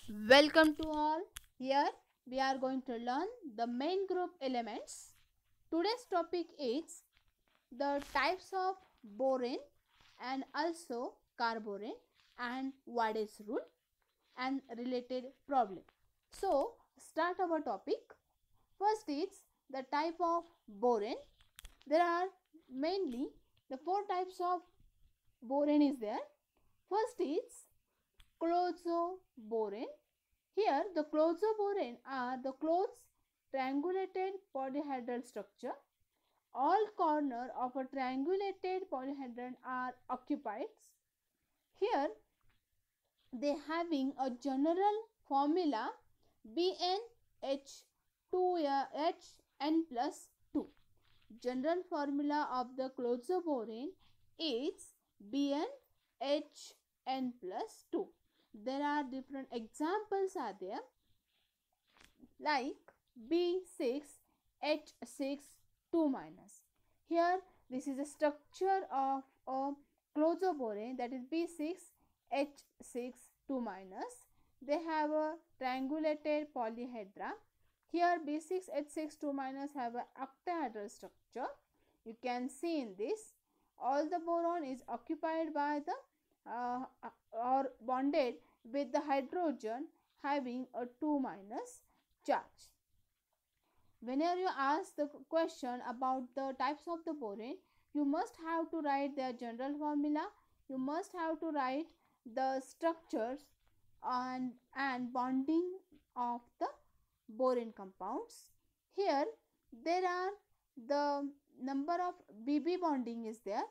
Welcome to all. Here we are going to learn the main group elements. Today's topic is the types of boron and also carboron and Wad's rule and related problem. So start our topic. First is the type of boron. There are mainly the four types of boron is there. First is chlorzoboron. Here the chlorzoboron are the close triangulated polyhedral structure. All corners of a triangulated polyhedron are occupied. Here they having a general formula BnH2Hn plus 2. General formula of the chlorzoboron is BnHn plus 2. There are different examples are there like B6H6 2 minus. Here this is a structure of a chlorzoboron, that is B6H6 2 minus. They have a triangulated polyhedra. Here B6H6 2 minus have a octahedral structure. You can see in this all the boron is occupied by the or bonded with the hydrogen having a 2 minus charge. Whenever you ask the question about the types of the boron, you must have to write their general formula, you must have to write the structures and bonding of the boron compounds. Here there are the number of BB bonding is there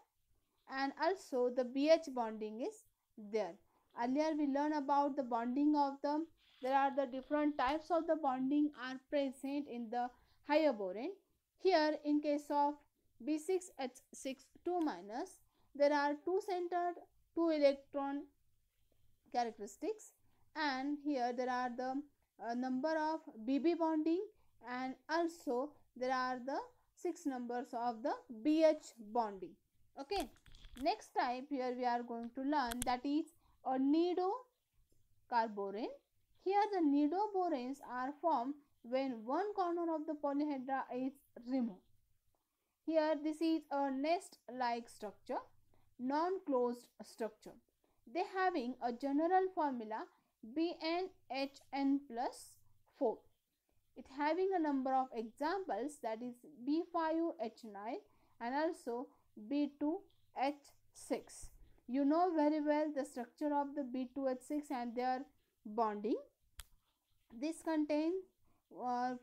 and also the BH bonding is there. Earlier we learned about the bonding of the, there are the different types of the bonding are present in the higher boron. Here in case of B6H6 2 minus, there are two centered 2 electron characteristics, and here there are the number of BB bonding and also there are the 6 numbers of the BH bonding. Okay. Next type here we are going to learn, that is a nidocarboron. Here the nidoborons are formed when one corner of the polyhedra is removed. Here this is a nest like structure, non-closed structure. They having a general formula BnHn plus 4. It having a number of examples, that is B5H9 and also B2H6. You know very well the structure of the B2H6 and their bonding. This contains 4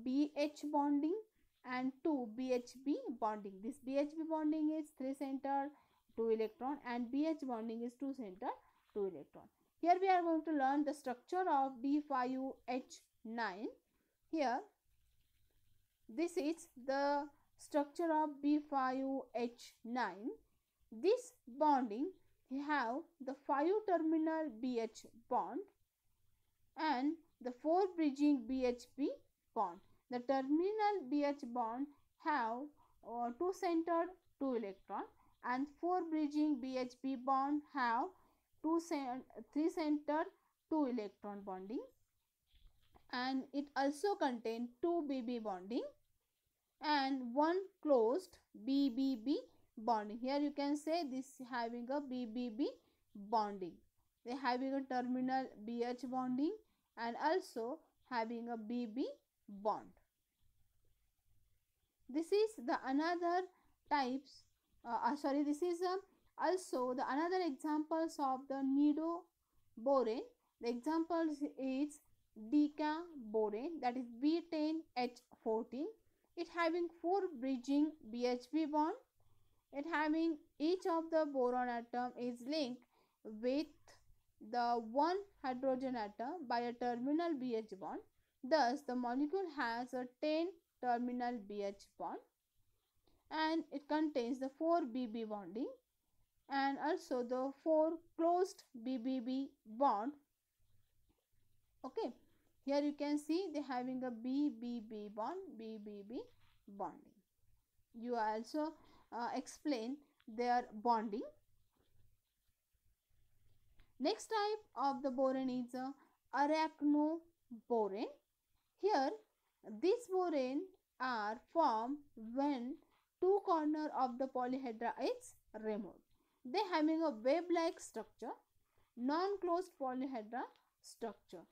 BH bonding and 2 BHB bonding. This BHB bonding is 3 center 2 electron and BH bonding is 2 center 2 electron. Here we are going to learn the structure of B5H9. Here this is the structure of B5H9. This bonding have the 5 terminal BH bond and the 4 bridging BHB bond. The terminal BH bond have 2 centered 2 electron and 4 bridging BHB bond have 3 centered 2 electron bonding, and it also contain 2 BB bonding and 1 closed BBB bonding. Here you can say this having a BBB bonding. They having a terminal BH bonding and also having a BB bond. This is the another types this is also the another examples of the nidoboron. The examples is decaboron, that is B10H14. It having 4 bridging BHB bond. It having each of the boron atom is linked with the one hydrogen atom by a terminal BH bond. Thus the molecule has a 10 terminal BH bond and it contains the 4 BB bonding and also the 4 closed BBB bond. Okay, here you can see they having a BBB bonding. You also explain their bonding. Next type of the boron is arachnoborane. Here, these borane are formed when two corners of the polyhedra is removed. They having a web-like structure, non-closed polyhedra structure.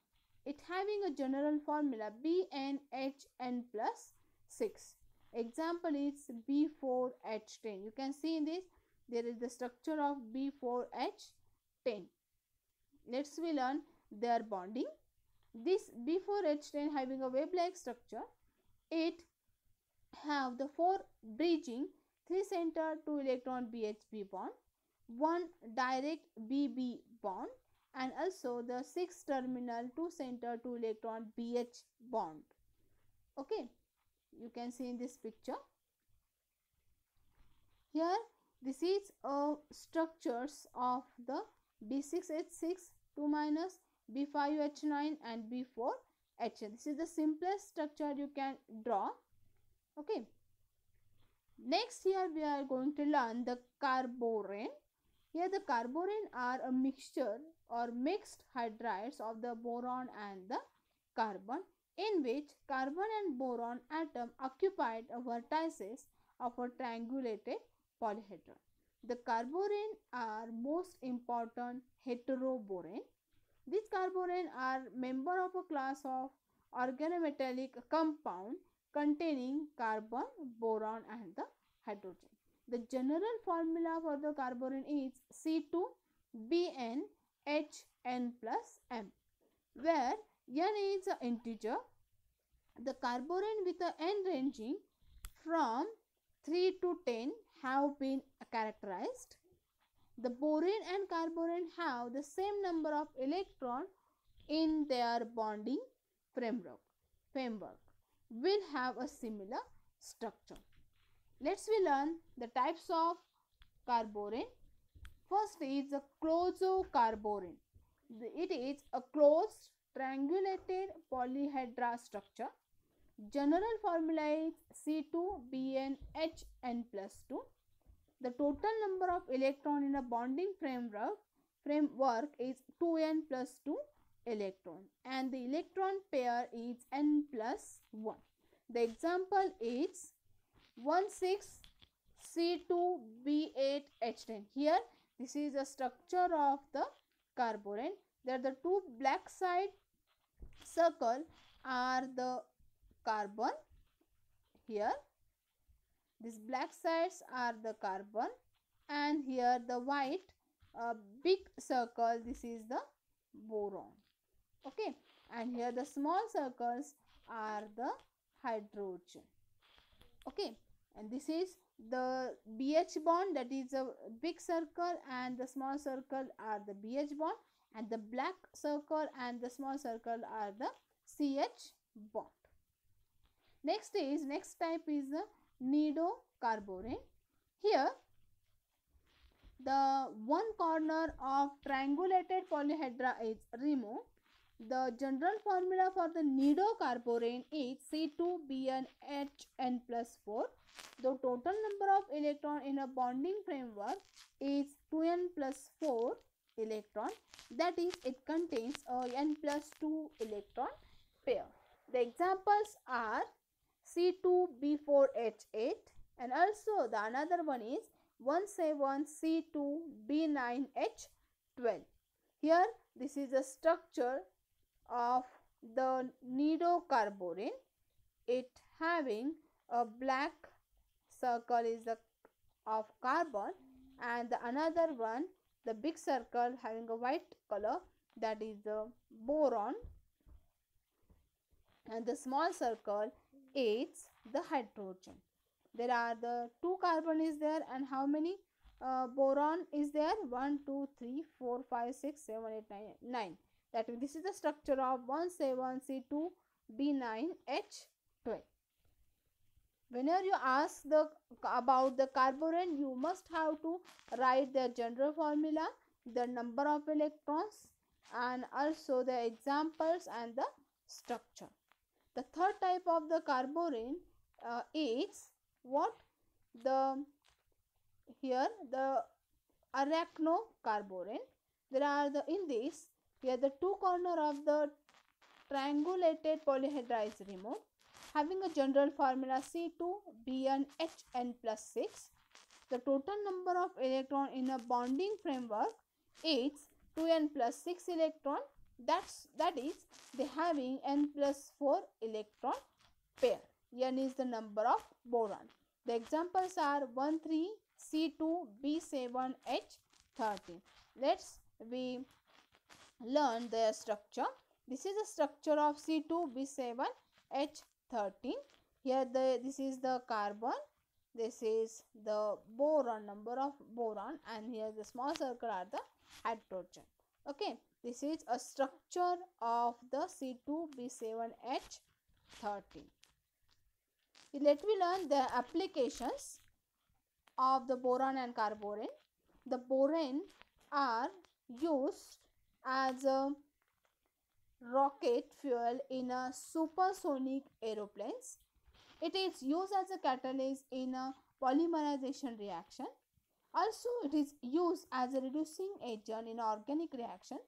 It having a general formula BnHn plus 6. Example is B4H10. You can see in this there is the structure of B4H10. Let's we learn their bonding. This B4H10 having a web-like structure. It have the 4 bridging 3 center 2 electron BHB bond, 1 direct BB bond, and also the 6 terminal 2 center 2 electron BH bond. Okay, you can see in this picture. Here this is structures of the B6H6 2 minus, B5H9 and B4H. This is the simplest structure you can draw. Okay. Next, here we are going to learn the carborane. Here the carborane are a mixture or mixed hydrides of the boron and the carbon, in which carbon and boron atom occupied vertices of a triangulated polyhedron. The carborane are most important heteroborane. These carborane are member of a class of organometallic compound containing carbon, boron and the hydrogen. The general formula for the carborane is C2BnHn plus M, where n is an integer. The carborane with a n ranging from 3 to 10 have been characterized. The borane and carborane have the same number of electrons in their bonding framework. Will have a similar structure. Let's we learn the types of carborane. First is the closocarborane. It is a closed triangulated polyhedra structure. General formula is C2BnHn plus 2. The total number of electron in a bonding framework is 2n plus 2 electron, and the electron pair is n plus 1. The example is 16C2B8H10. Here this is the structure of the carborane. There the two black side circle are the carbon. Here these black sides are the carbon, and here the white big circle, this is the boron. Okay, and here the small circles are the hydrogen. Okay, and this is the BH bond, that is a big circle, and the small circle are the BH bond, and the black circle and the small circle are the CH bond. Next type is the nidocarborane. Here the one corner of triangulated polyhedra is removed. The general formula for the nidocarborane is C2BnHn plus 4. The total number of electron in a bonding framework is 2n plus 4 electron. That is, it contains a n plus 2 electron pair. The examples are C2B4H8, and also the another one is 17C2B9H12. Here this is the structure of the nidocarborane. It having a black circle is the of carbon, and the another one, the big circle having a white color, that is the boron, and the small circle is the hydrogen. There are the 2 carbon is there, and how many boron is there? 1, 2, 3, 4, 5, 6, 7, 8, 9. That means this is the structure of 17C2B9H12. Whenever you ask about the carborane, you must have to write the general formula, the number of electrons, and also the examples and the structure. The third type of the carborane is what? Here the arachnocarborane. There are in this Here the two corners of the triangulated polyhedra is removed, having a general formula C2Bn Hn plus 6. The total number of electrons in a bonding framework is 2n plus 6 electron. That is, they having n plus 4 electron pair. N is the number of boron. The examples are 13C2B7H13. Let's we learn their structure. This is the structure of C2B7H13. Here this is the carbon, this is the boron, number of boron, and here the small circle are the hydrogen. Okay, this is a structure of the C2B7H13. Let me learn the applications of the boron and carborane. The boron are used as a rocket fuel in a supersonic aeroplanes. It is used as a catalyst in a polymerization reaction. Also, it is used as a reducing agent in organic reaction.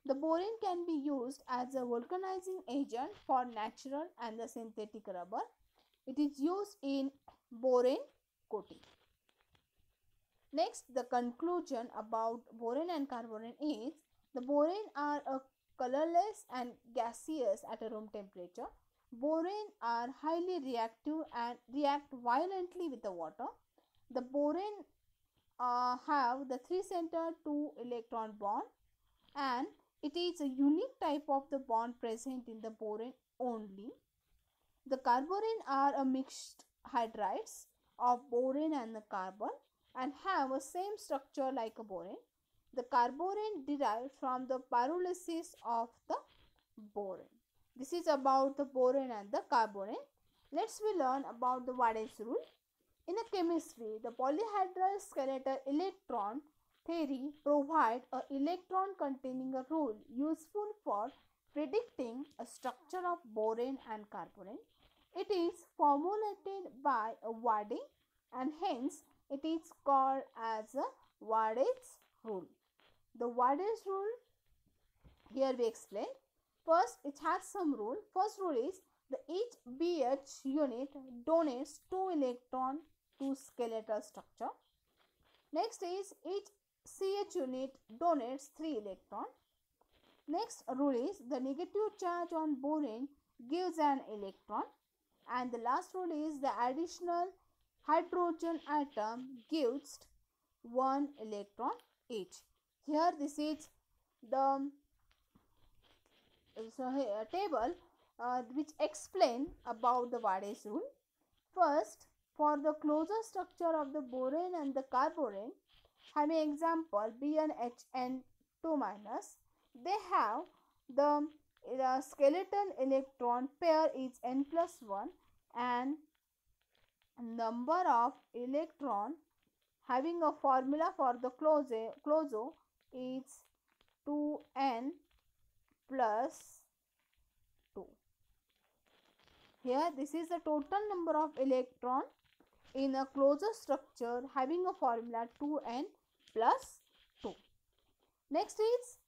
The boron can be used as a vulcanizing agent for natural and the synthetic rubber. It is used in boron coating. Next, the conclusion about boron and carborane is the boron are a colorless and gaseous at a room temperature. Boron are highly reactive and react violently with the water. The boron have the 3-center 2 electron bond, and it is a unique type of the bond present in the boron only. The carborane are a mixed hydrides of boron and the carbon and have a same structure like a boron. The carborane derived from the pyrolysis of the boron. This is about the boron and the carborane. Let's we learn about the Wade's rule. In a chemistry, the polyhedral skeletal electron theory provides an electron containing a rule useful for predicting a structure of boron and carborane. It is formulated by a Wade and hence it is called as a Wade's rule. The Wade's rule, here we explain. First, it has some rule. First rule is the each BH unit donates 2 electron to skeletal structure. Next is each CH unit donates 3 electron. Next rule is the negative charge on boron gives an electron, and the last rule is the additional hydrogen atom gives 1 electron each. Here this is the table which explain about the Wade's rule. First, for the closer structure of the boron and the carborane, having example BnHn2 minus, they have the skeletal electron pair is n plus 1 and number of electron having a formula for the closo is 2n plus 2. Here this is the total number of electron in a closer structure having a formula 2n plus 2. Next is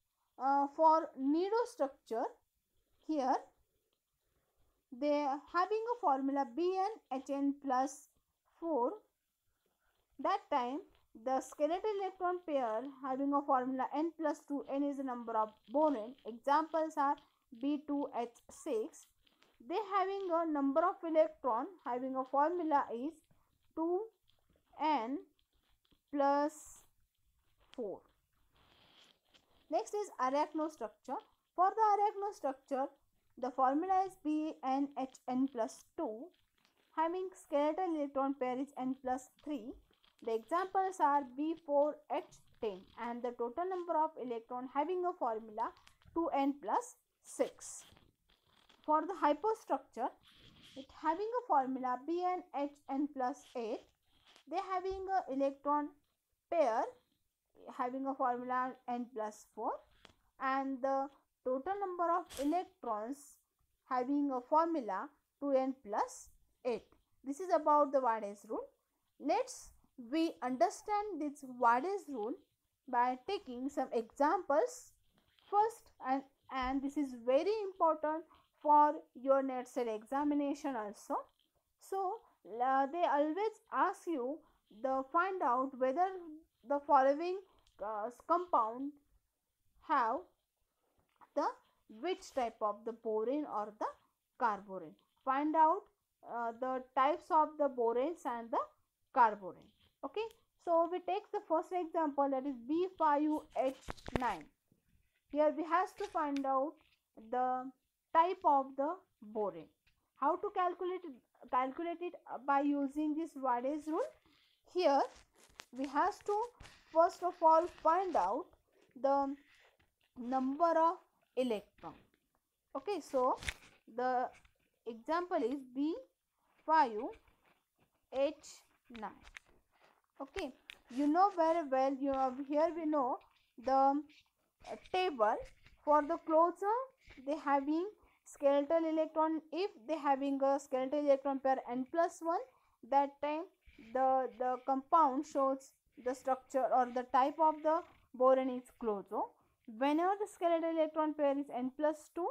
for nido structure. Here they are having a formula BnHn plus 4. That time the skeletal electron pair having a formula n plus 2, n is the number of boron. Examples are B2H6. They having a number of electron having a formula is 2n plus 4. Next is arachno structure. For the arachno structure, the formula is BnHn plus 2 having skeletal electron pair is n plus 3. The examples are B4H10 and the total number of electron having a formula 2n plus 6. For the hypostructure, it having a formula BnHn plus 8. They having a electron pair having a formula n plus 4 and the total number of electrons having a formula 2n plus 8. This is about the Wade's rule. Let's we understand this Wade's rule by taking some examples first, and this is very important for your NetSet examination also. So they always ask you the find out whether the following compound have the which type of the borane or the carborane. Find out the types of the boranes and the carborane. Okay, so we take the first example, that is B5H9. Here we has to find out the type of the borane. How to calculate it by using this Wade's rule. Here we has to first of all find out the number of electron. Okay, so the example is B5H9. Okay, you know very well, you have here we know the table for the closer they having skeletal electron. If they having a skeletal electron pair n+1, that time the compound shows the structure or the type of the boron is closo. Whenever the skeletal electron pair is n+2,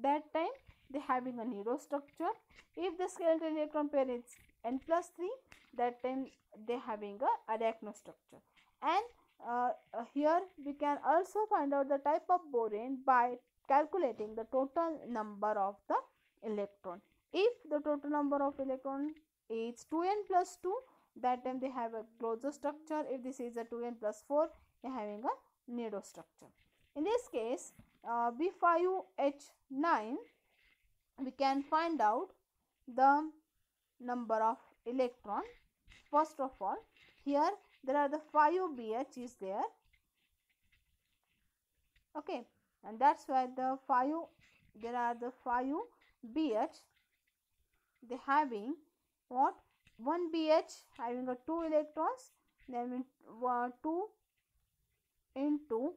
that time they having a nido structure. If the skeletal electron pair is n+3, that time they having a arachno structure. And here we can also find out the type of borane by calculating the total number of the electron. If the total number of electron is 2n+2, that time they have a closure structure. If this is a 2n+4, they are having a nido structure. In this case, B5H9, we can find out the number of electron. First of all, here there are the 5 BH is there. Okay, and that's why the 5, there are the 5 BH, they having what, 1 BH having a 2 electrons, then 2 into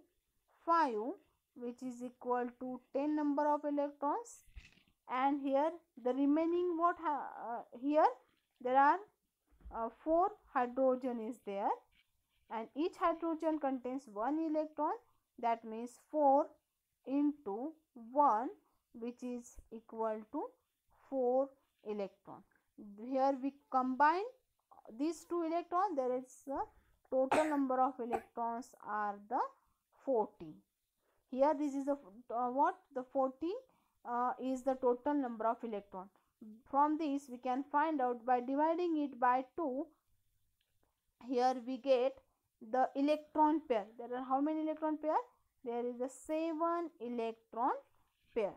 5, which is equal to 10 number of electrons. And here the remaining what, here there are 4 hydrogen is there, and each hydrogen contains 1 electron. That means 4 into 1, which is equal to 4 electron. Here we combine these 2 electrons, there is a total number of electrons are the 14. Here this is the what, the 14 is the total number of electron. From this we can find out by dividing it by 2. Here we get the electron pair. There are how many electron pair? There is a 7 electron pair.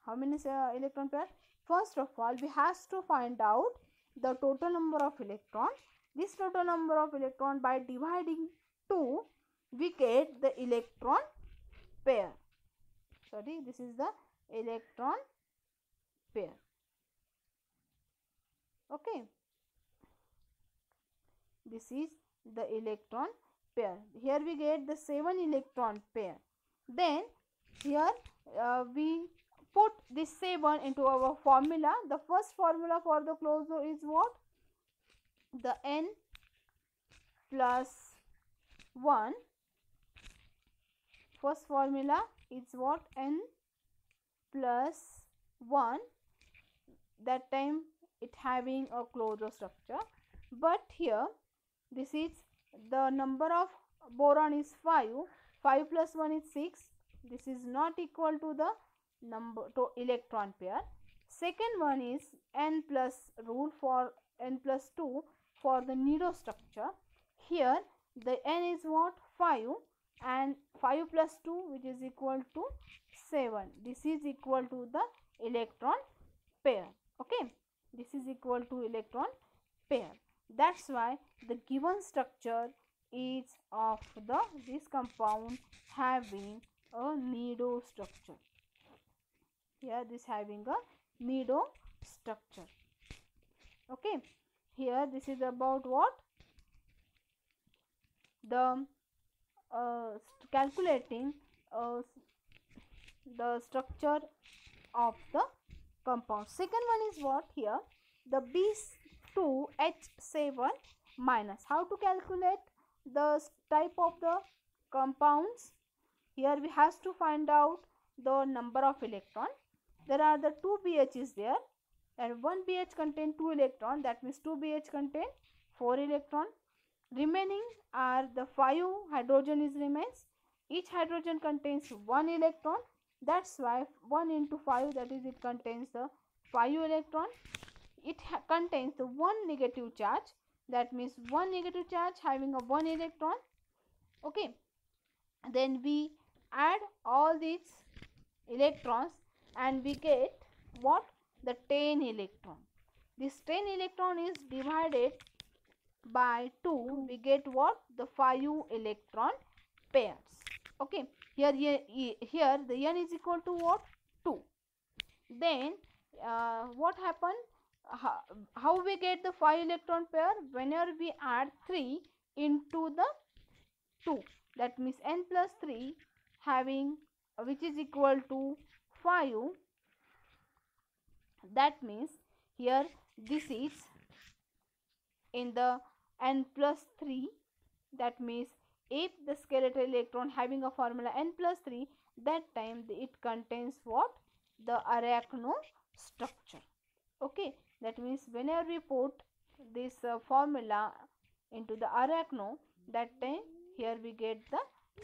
How many electron pair? First of all, we has to find out the total number of electron. This total number of electron, by dividing 2, we get the electron pair. Sorry, this is the electron pair. Okay, this is the electron pair. Here we get the 7 electron pair. Then here we put this 7 into our formula. The first formula for the closure is what? The n plus 1. First formula is what? N plus 1. That time it having a closure structure. But here this is the number of boron is 5. 5 plus 1 is 6. This is not equal to the number to electron pair. Second one is n plus rule for n plus 2 for the nido structure. Here the n is what? 5, and 5 plus 2, which is equal to 7. This is equal to the electron pair. Okay, this is equal to electron pair. That's why the given structure is of this compound having a nido structure. Here this having a nido structure. Okay, here this is about what? The calculating the structure of the compound. Second one is what? Here the B2H7 minus. How to calculate the type of the compounds? here we has to find out the number of electron. There are the 2 BHs there, and 1 BH contain 2 electron, that means 2 BH contain 4 electron. Remaining are the 5 hydrogen is remains. Each hydrogen contains 1 electron, that's why 1 into 5, that is it contains the 5 electron. It contains the 1 negative charge, that means 1 negative charge having a 1 electron. Okay, then we add all these electrons and we get what? The 10 electron. This 10 electron is divided by 2, we get what? The 5 electron pairs. Okay, here the n is equal to what? 2. Then what happened? How we get the 5 electron pair? Whenever we add 3 into the 2, that means n plus 3 having which is equal to 5. That means here this is in the n plus 3, that means if the skeletal electron having a formula n plus 3, that time it contains what? The arachno structure. Okay, that means whenever we put this formula into the arachno, that time here we get the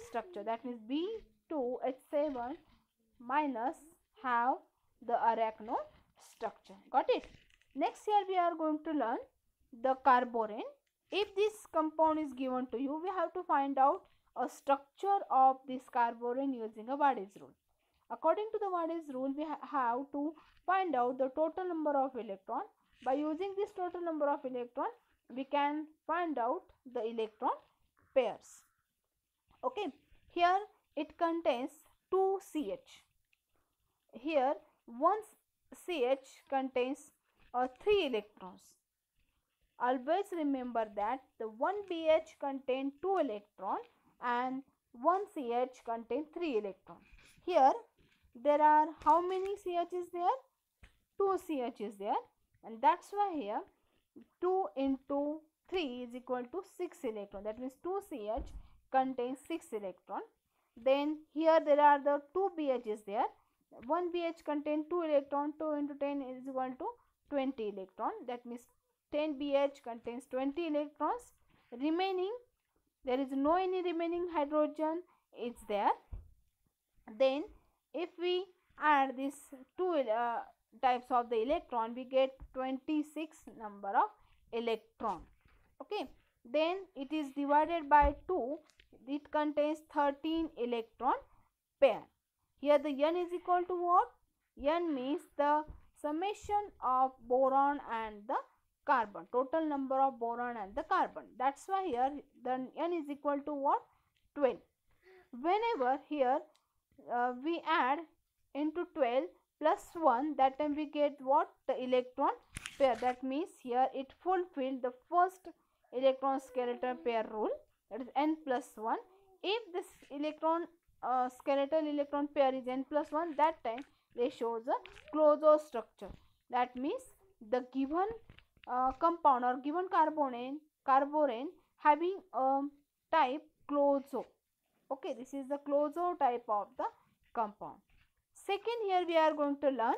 structure, that means B2H7 minus have the arachno structure. Got it? Next, here we are going to learn the carborane. If this compound is given to you, we have to find out a structure of this carborane using a Waddy's rule. According to the Waddy's rule, we have to find out the total number of electron. By using this total number of electron, we can find out the electron pairs. Okay, here it contains 2 CH. Here one CH contains 3 electrons. Always remember that the 1 BH contains 2 electrons and 1 CH contains 3 electrons. Here there are how many CH is there? 2 CH is there, and that's why here 2 into 3 is equal to 6 electron. That means 2 CH contains 6 electron. Then here there are the 2 BH is there. 1 BH contains 2 electron. 2 into 10 is equal to 20 electron. That means 10 BH contains 20 electrons. Remaining, there is no any remaining hydrogen is there. Then if we add these two types of the electron, we get 26 number of electron. Okay, then it is divided by 2, it contains 13 electron pair. Here the n is equal to what? N means the summation of boron and the carbon, total number of boron and the carbon. That's why here the n is equal to what? 12. Whenever here we add into 12 plus 1, that time we get what? The electron pair. That means here it fulfilled the first electron skeleton pair rule, that is n plus 1. If this electron skeletal electron pair is n plus 1, that time they shows a closure structure. That means the given compound or given carborane having a type closure. Okay, this is the closure type of the compound. Second, here we are going to learn,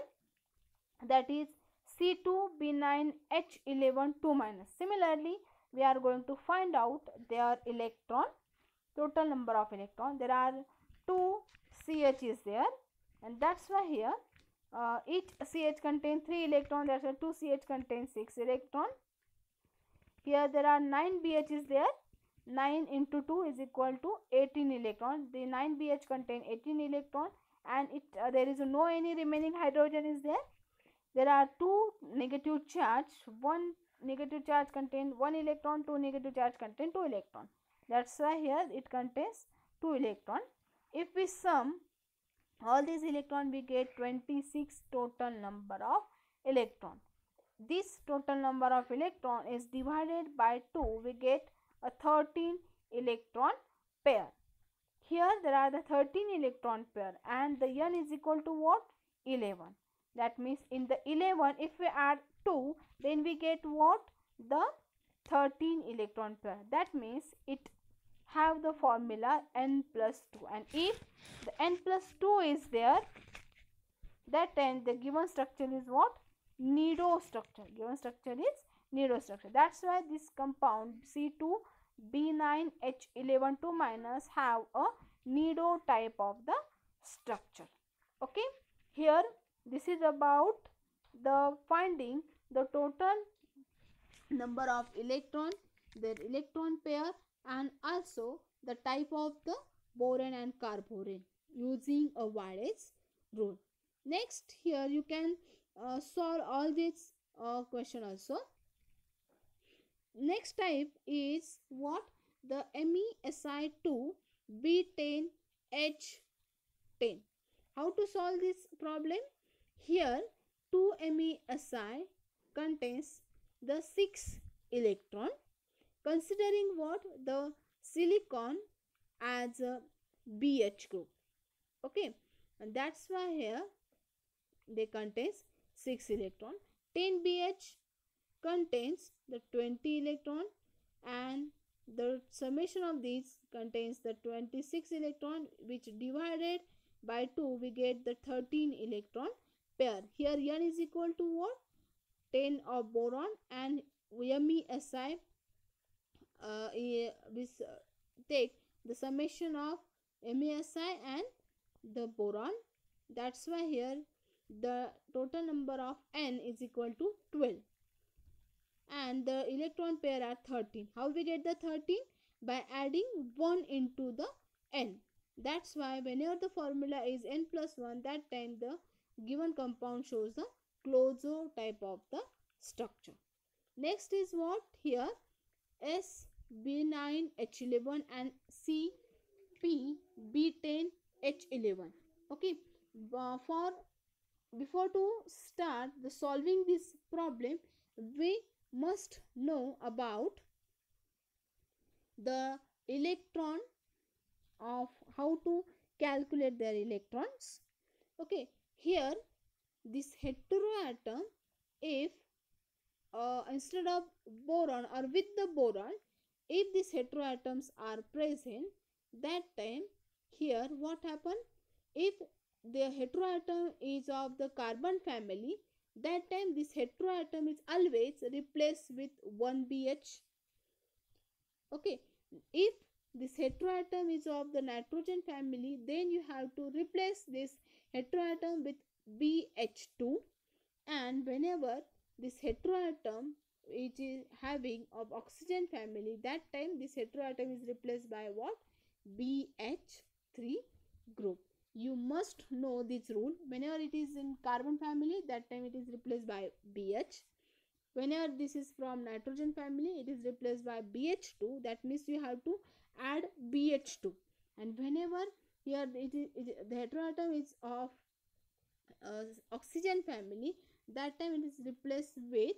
that is C2B9H11 2 minus. Similarly, we are going to find out their electron, total number of electron. There are 2 CH is there, and that's why here each CH contains 3 electron. That's why 2 CH contains 6 electron. Here there are 9 BH is there. 9 into 2 is equal to 18 electron. The 9 BH contain 18 electron, and there is no any remaining hydrogen is there. There are 2 negative charge. 1 negative charge contain 1 electron, 2 negative charge contain 2 electron. That's why here it contains 2 electron. If we sum all these electron, we get 26 total number of electron. This total number of electron is divided by 2, we get a 13 electron pair. Here there are the 13 electron pair, and the n is equal to what? 11. That means in the 11, if we add 2, then we get what? The 13 electron pair. That means it have the formula n plus 2, and if the n plus 2 is there, that time the given structure is what? Nido structure. Given structure is nido structure. That's why this compound C2B9H11 2 minus have a nido type of the structure. Okay, here this is about the finding the total number of electron, their electron pair, and also the type of the boron and carborane using a Ward's rule. Next, here you can solve all these question also. Next type is what? The MESI2B10H10. How to solve this problem? Here 2 MESI contains the 6 electron, considering what? The silicon as a BH group. Okay, and that's why here they contains 6 electron. 10 BH contains the 20 electron, and the summation of these contains the 26 electron, which divided by 2 we get the 13 electron pair. Here n is equal to what? 10 of boron, and MESI we take the summation of MESI and the boron. That's why here the total number of n is equal to 12, and the electron pair are 13. How we get the 13? By adding 1 into the n. That's why whenever the formula is n plus 1, that time the given compound shows the Clozot type of the structure. Next is what? Here SB9H11 and CPB10H11. Okay, before to start the solving this problem, we must know about the electron of how to calculate their electrons. Okay, here this heteroatom, if instead of boron or with the boron, if these heteroatoms are present, that time here what happen? If the heteroatom is of the carbon family, that time this heteroatom is always replaced with 1 BH. Okay, if this heteroatom is of the nitrogen family, then you have to replace this heteroatom with BH2, and whenever this heteroatom which is having of oxygen family, that time this heteroatom is replaced by what? BH3 group. You must know this rule. Whenever it is in carbon family, that time it is replaced by BH. Whenever this is from nitrogen family, it is replaced by BH2. That means you have to add BH2. And whenever here the heteroatom is of oxygen family, that time it is replaced with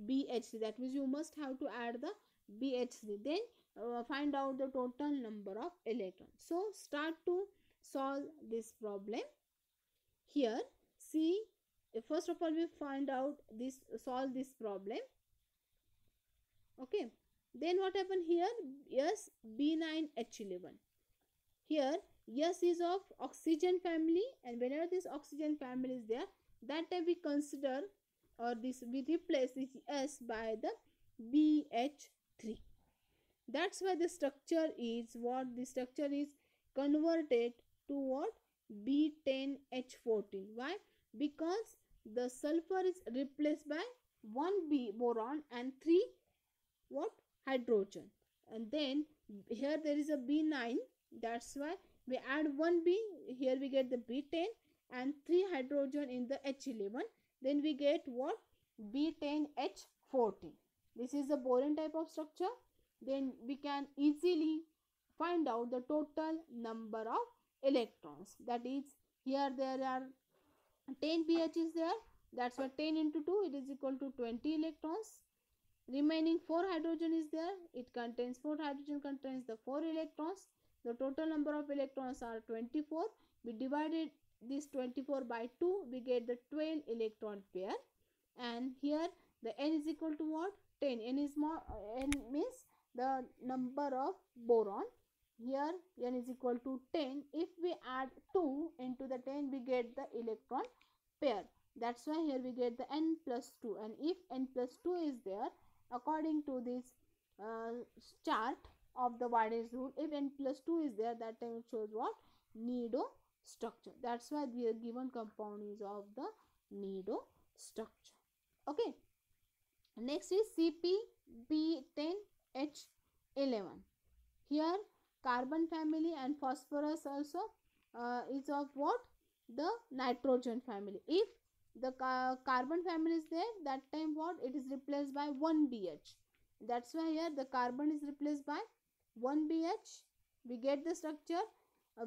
BH3. That means you must have to add the BH3. Then find out the total number of electrons. So start to solve this problem. Here see, first of all we find out this, solve this problem. Okay, then what happened here? Yes, B9H11. Here S is of oxygen family, and whenever this oxygen family is there, that time we consider, or this we replace this S by the BH3. That's why the structure is what? The structure is converted to what? B10H14. Why? Because the sulfur is replaced by 1 B boron and 3 what? Hydrogen. And then here there is a B9. That's why we add 1 B. Here we get the B10 and 3 hydrogen in the H11. Then we get what? B10H14. This is the boron type of structure. Then we can easily find out the total number of electrons. That is, here there are 10 pH is there. That's why 10 into 2, it is equal to 20 electrons. Remaining 4 hydrogen is there. It contains 4 hydrogen contains the 4 electrons. The total number of electrons are 24. We divided this 24 by 2. We get the 12 electron pair. And here the n is equal to what? 10. N is more, n means the number of boron. Here n is equal to 10. If we add 2 into the 10, we get the electron pair. That's why here we get the n plus 2. And if n plus 2 is there, according to this chart of the Waddy's rule, if n plus 2 is there, that time it shows what? Nido structure. That's why the given compound is of the nido structure. Okay. Next is CpB10H11. Here carbon family and phosphorus also is of what? The nitrogen family. If the carbon family is there, that time what? It is replaced by 1BH. That's why here the carbon is replaced by 1BH. We get the structure.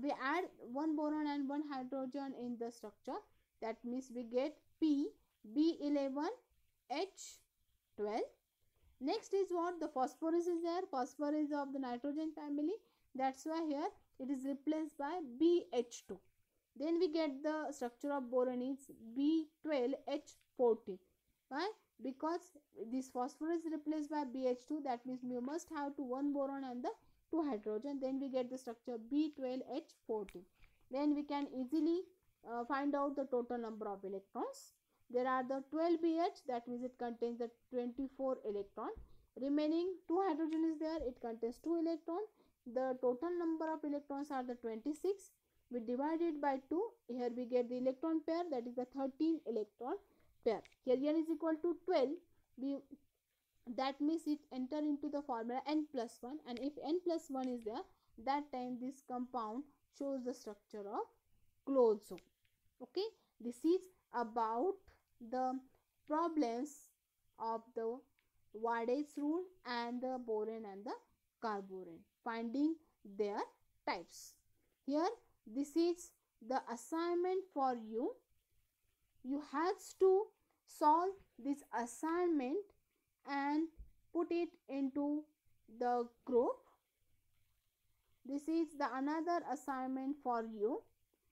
We add one boron and one hydrogen in the structure. That means we get PB11H12. Next is what? The phosphorus is there. Phosphorus is of the nitrogen family. That's why here it is replaced by BH2. Then we get the structure of boron is B12H14. Why? Because this phosphorus is replaced by BH2. That means we must have one boron and the 2 hydrogen. Then we get the structure B12H14. Then we can easily find out the total number of electrons. There are the 12 BH, that means it contains the 24 electron. Remaining 2 hydrogen is there, it contains 2 electron. The total number of electrons are the 26. We divide it by 2. Here we get the electron pair, that is the 13 electron pair. Here n is equal to 12. That means it enter into the formula n plus 1. And if n plus 1 is there, that time this compound shows the structure of closed zone. Okay. This is about the problems of the Waddy's rule and the boron and the carborane, finding their types. Here this is the assignment for you. You have to solve this assignment and put it into the group. This is the another assignment for you.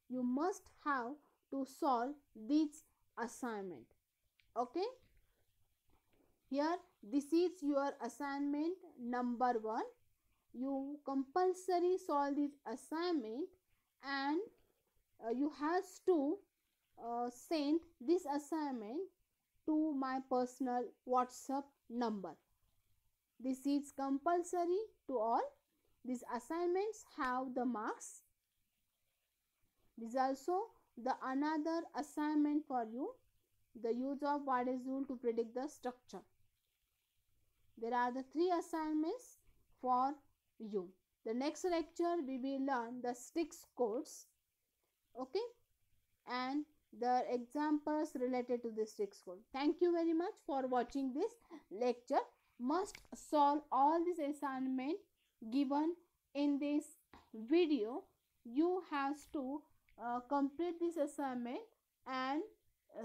You must have to solve this assignment. Okay. Here this is your assignment number 1. You compulsory solve this assignment and you have to send this assignment to my personal WhatsApp number. This is compulsory to all. These assignments have the marks. This is also the another assignment for you, the use of Waddy's rule to predict the structure. There are the 3 assignments for you. The next lecture we will learn the Stix codes, okay, and the examples related to the Stix code. Thank you very much for watching this lecture. Must solve all this assignment given in this video. You have to complete this assignment and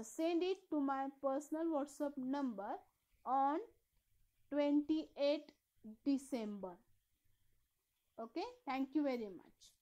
send it to my personal WhatsApp number on 28 December. Okay, thank you very much.